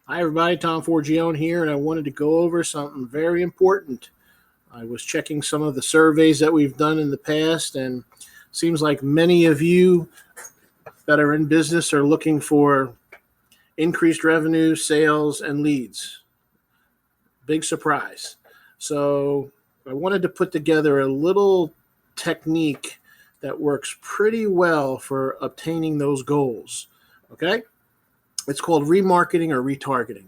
Hi, everybody. Tom Forgione here, and I wanted to go over something very important. I was checking some of the surveys that we've done in the past, and it seems like many of you that are in business are looking for increased revenue, sales, and leads. Big surprise. So I wanted to put together a little technique that works pretty well for obtaining those goals. Okay? It's called remarketing or retargeting.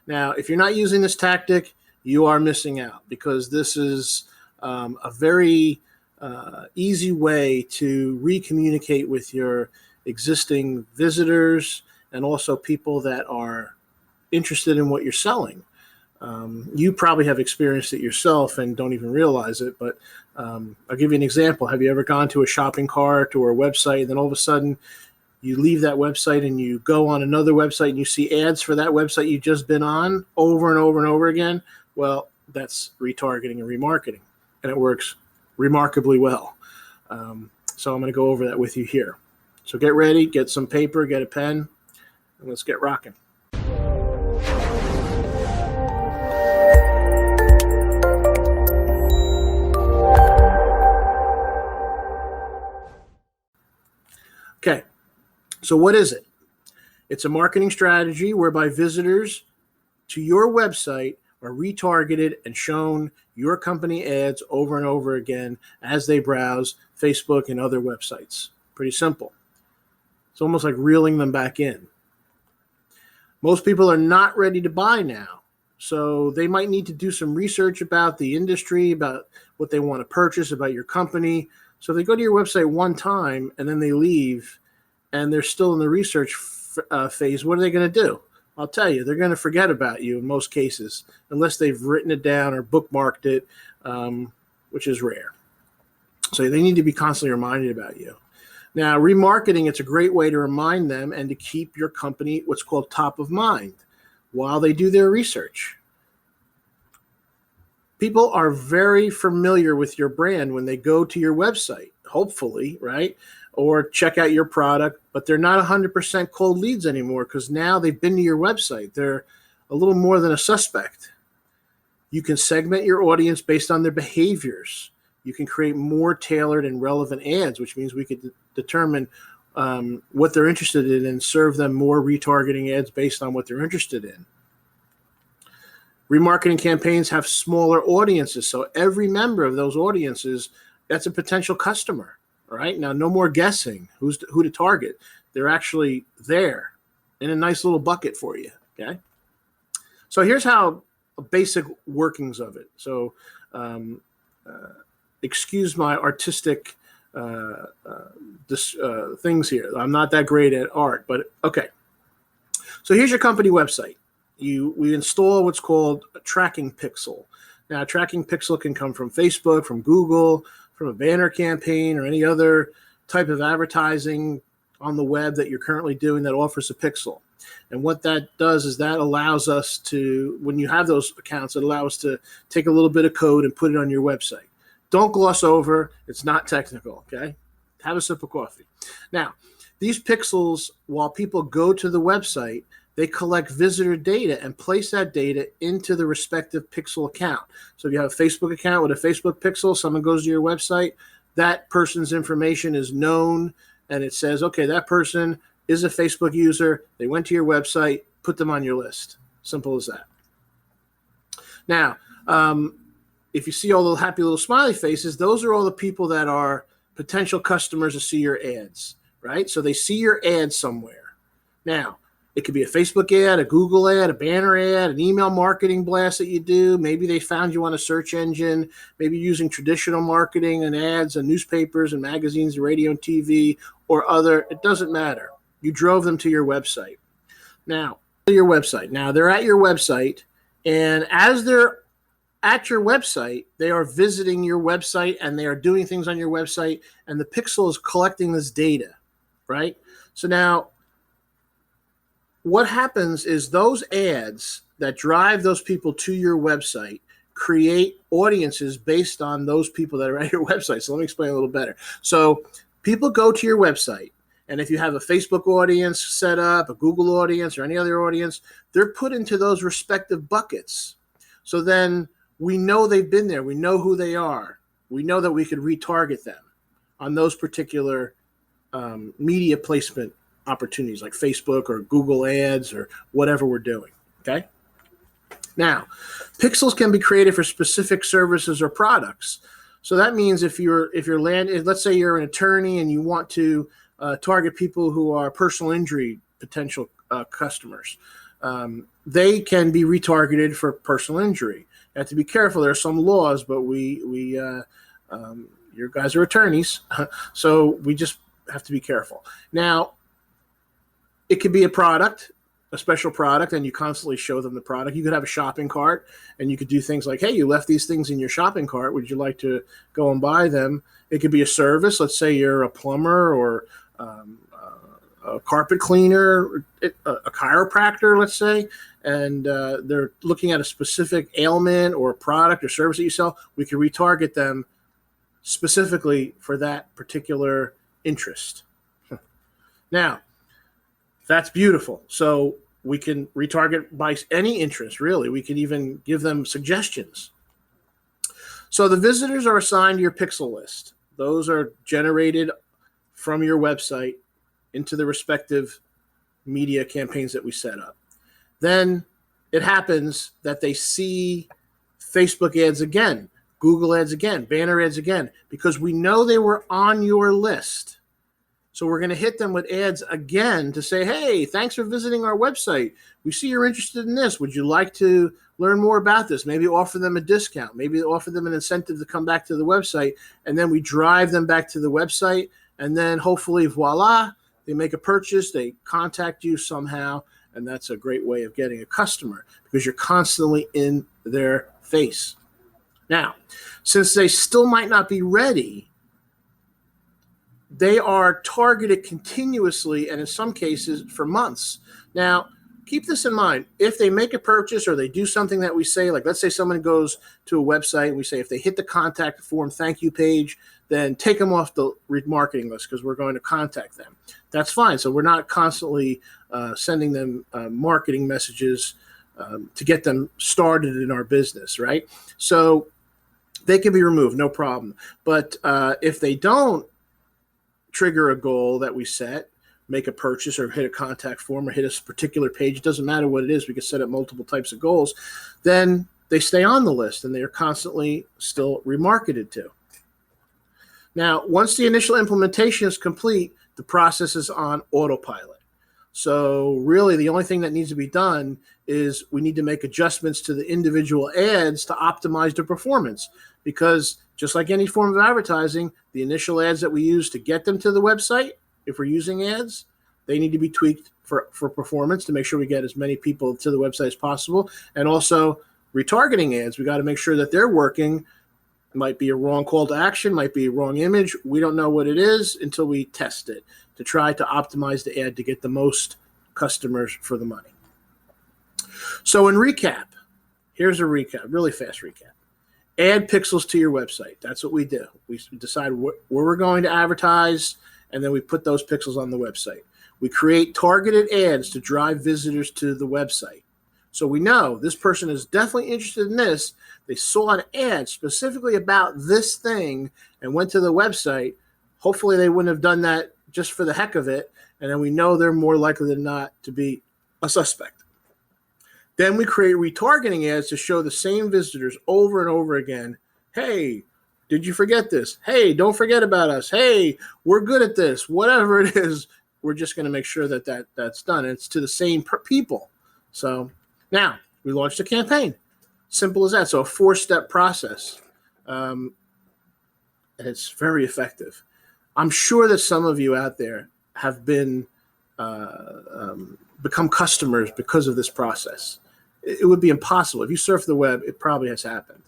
Now, if you're not using this tactic, you are missing out, because this is a very easy way to recommunicate with your existing visitors and also people that are interested in what you're selling. You probably have experienced it yourself and don't even realize it, but I'll give you an example. Have you ever gone to a shopping cart or a website, and then all of a sudden you leave that website and you go on another website and you see ads for that website you've just been on over and over and over again? Well, that's retargeting and remarketing, and it works remarkably well. So I'm going to go over that with you here. So get ready, get some paper, get a pen, and let's get rocking. Okay. So what is it? It's a marketing strategy whereby visitors to your website are retargeted and shown your company ads over and over again as they browse Facebook and other websites. Pretty simple. It's almost like reeling them back in. Most people are not ready to buy now, so they might need to do some research about the industry, about what they want to purchase, about your company. So if they go to your website one time and then they leave, and they're still in the research phase, what are they going to do? I'll tell you, they're going to forget about you in most cases, unless they've written it down or bookmarked it, which is rare. So they need to be constantly reminded about you. Now, remarketing, it's a great way to remind them and to keep your company what's called top of mind while they do their research. People are very familiar with your brand when they go to your website, hopefully, right? Or check out your product, but they're not 100% cold leads anymore, because now they've been to your website. They're a little more than a suspect. You can segment your audience based on their behaviors. You can create more tailored and relevant ads, which means we could determine what they're interested in and serve them more retargeting ads based on what they're interested in. Remarketing campaigns have smaller audiences, so every member of those audiences, that's a potential customer. All right, now no more guessing who to target. They're actually there in a nice little bucket for you. Okay, so here's how basic workings of it. So excuse my artistic things here. I'm not that great at art, but okay. So here's your company website. We install what's called a tracking pixel. Now, a tracking pixel can come from Facebook, from Google, from a banner campaign, or any other type of advertising on the web that you're currently doing that offers a pixel. And what that does is that allows us to, when you have those accounts, it allows us to take a little bit of code and put it on your website. Don't gloss over. It's not technical, okay? Have a sip of coffee. Now, these pixels, while people go to the website, they collect visitor data and place that data into the respective pixel account. So if you have a Facebook account with a Facebook pixel, someone goes to your website, that person's information is known, and it says, okay, that person is a Facebook user. They went to your website, put them on your list. Simple as that. Now, if you see all the happy little smiley faces, those are all the people that are potential customers to see your ads, right? So they see your ad somewhere. Now, it could be a Facebook ad, a Google ad, a banner ad, an email marketing blast that you do. Maybe they found you on a search engine, maybe using traditional marketing and ads and newspapers and magazines and radio and TV or other. It doesn't matter. You drove them to your website. Now, they're at your website, and as they're at your website, they are visiting your website and they are doing things on your website, and the pixel is collecting this data, right? So now, what happens is those ads that drive those people to your website create audiences based on those people that are at your website. So let me explain a little better. So people go to your website And if you have a Facebook audience set up, a Google audience, or any other audience, they're put into those respective buckets. So then we know they've been there. We know who they are. We know that we could retarget them on those particular media placement opportunities like Facebook or Google ads or whatever we're doing. Okay. Now, pixels can be created for specific services or products. So that means if you're let's say you're an attorney and you want to target people who are personal injury potential customers, they can be retargeted for personal injury. You have to be careful. There are some laws, but your guys are attorneys, so we just have to be careful. Now, it could be a product, a special product, and you constantly show them the product. You could have a shopping cart, and you could do things like, hey, you left these things in your shopping cart. Would you like to go and buy them? It could be a service. Let's say you're a plumber or a carpet cleaner, a chiropractor, let's say, and they're looking at a specific ailment or product or service that you sell. We can retarget them specifically for that particular interest. Now, that's beautiful. So we can retarget by any interest, really. We can even give them suggestions. So the visitors are assigned to your pixel list. Those are generated from your website into the respective media campaigns that we set up. Then it happens that they see Facebook ads again, Google ads again, banner ads again, because we know they were on your list. So we're going to hit them with ads again to say, hey, thanks for visiting our website. We see you're interested in this. Would you like to learn more about this? Maybe offer them a discount. Maybe offer them an incentive to come back to the website. And then we drive them back to the website. And then hopefully, voila, they make a purchase. They contact you somehow. And that's a great way of getting a customer because you're constantly in their face. Now, since they still might not be ready, they are targeted continuously and in some cases for months. Now, keep this in mind. If they make a purchase or they do something that we say, like let's say someone goes to a website and we say if they hit the contact form thank you page, then take them off the remarketing list because we're going to contact them. That's fine. So we're not constantly sending them marketing messages to get them started in our business, right? So they can be removed, no problem. But if they don't trigger a goal that we set, make a purchase or hit a contact form or hit a particular page, it doesn't matter what it is, we can set up multiple types of goals, then they stay on the list and they're constantly still remarketed to. Now, once the initial implementation is complete, the process is on autopilot. So really the only thing that needs to be done is we need to make adjustments to the individual ads to optimize the performance, because just like any form of advertising, the initial ads that we use to get them to the website, if we're using ads, they need to be tweaked for performance to make sure we get as many people to the website as possible. And also retargeting ads, we got to make sure that they're working. It might be a wrong call to action, might be a wrong image. We don't know what it is until we test it to try to optimize the ad to get the most customers for the money. So in recap, here's a recap, really fast recap. Add pixels to your website. That's what we do. We decide where we're going to advertise, and then we put those pixels on the website. We create targeted ads to drive visitors to the website. So we know this person is definitely interested in this. They saw an ad specifically about this thing and went to the website. Hopefully they wouldn't have done that just for the heck of it. And then we know they're more likely than not to be a suspect. Then we create retargeting ads to show the same visitors over and over again. Hey, did you forget this? Hey, don't forget about us. Hey, we're good at this. Whatever it is, we're just going to make sure that that's done. And it's to the same people. So now we launched a campaign. Simple as that. So a 4-step process. And it's very effective. I'm sure that some of you out there have been become customers because of this process. It would be impossible. If you surf the web, it probably has happened.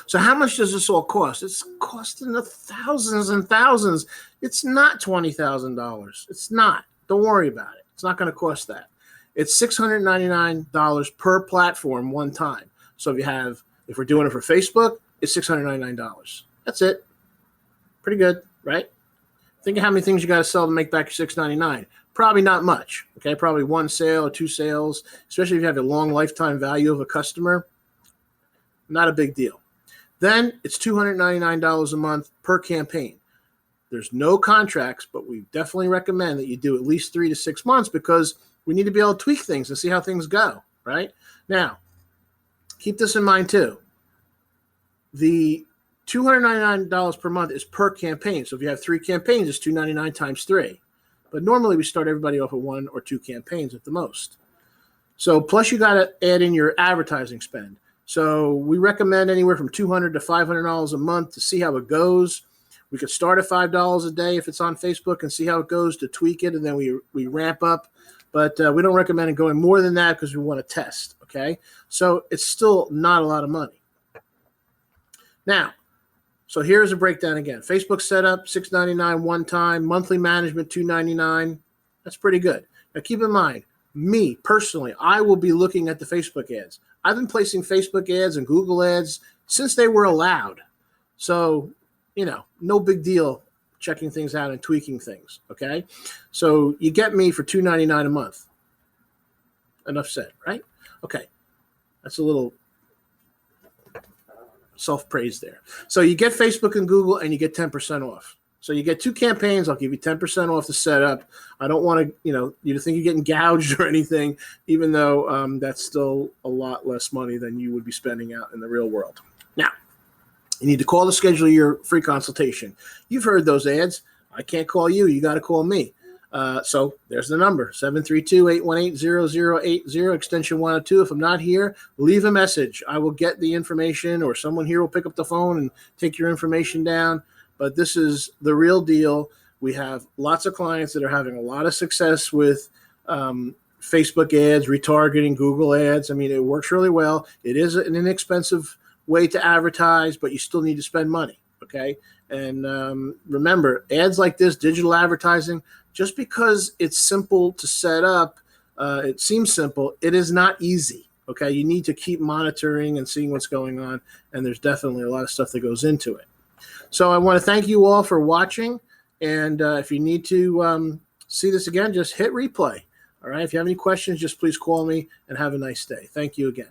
So how much does this all cost? It's costing the thousands and thousands. It's not $20,000. It's not. Don't worry about it. It's not going to cost that. It's $699 per platform one time. So if we're doing it for Facebook, it's $699. That's it. Pretty good, right? Think of how many things you got to sell to make back your $6.99. Probably not much. Okay, probably one sale or two sales, especially if you have a long lifetime value of a customer. Not a big deal. Then it's $299 a month per campaign. There's no contracts, but we definitely recommend that you do at least 3 to 6 months because we need to be able to tweak things and see how things go, right? Now, keep this in mind too. The $299 per month is per campaign. So if you have 3 campaigns, it's $299 times 3. But normally we start everybody off with 1 or 2 campaigns at the most. So plus you got to add in your advertising spend. So we recommend anywhere from $200 to $500 a month to see how it goes. We could start at $5 a day if it's on Facebook and see how it goes to tweak it, and then we ramp up. But we don't recommend it going more than that because we want to test, okay? So it's still not a lot of money. Now, so here's a breakdown again. Facebook setup, $6.99 one time. Monthly management, $2.99. That's pretty good. Now keep in mind, me personally, I will be looking at the Facebook ads. I've been placing Facebook ads and Google ads since they were allowed. So, no big deal checking things out and tweaking things, okay? So you get me for $2.99 a month. Enough said, right? Okay. That's a little self-praise there. So you get Facebook and Google and you get 10% off. So you get 2 campaigns. I'll give you 10% off the setup. I don't want to, you to think you're getting gouged or anything, even though that's still a lot less money than you would be spending out in the real world. Now, you need to call to schedule your free consultation. You've heard those ads. I can't call you. You got to call me. So there's the number, 732-818-0080, extension 102. If I'm not here, leave a message. I will get the information, or someone here will pick up the phone and take your information down. But this is the real deal. We have lots of clients that are having a lot of success with Facebook ads, retargeting, Google ads. I mean, it works really well. It is an inexpensive way to advertise, but you still need to spend money, okay? And remember, ads like this, digital advertising, just because it's simple to set up, it seems simple, it is not easy, okay? You need to keep monitoring and seeing what's going on, and there's definitely a lot of stuff that goes into it. So I want to thank you all for watching, and if you need to see this again, just hit replay, all right? If you have any questions, just please call me, and have a nice day. Thank you again.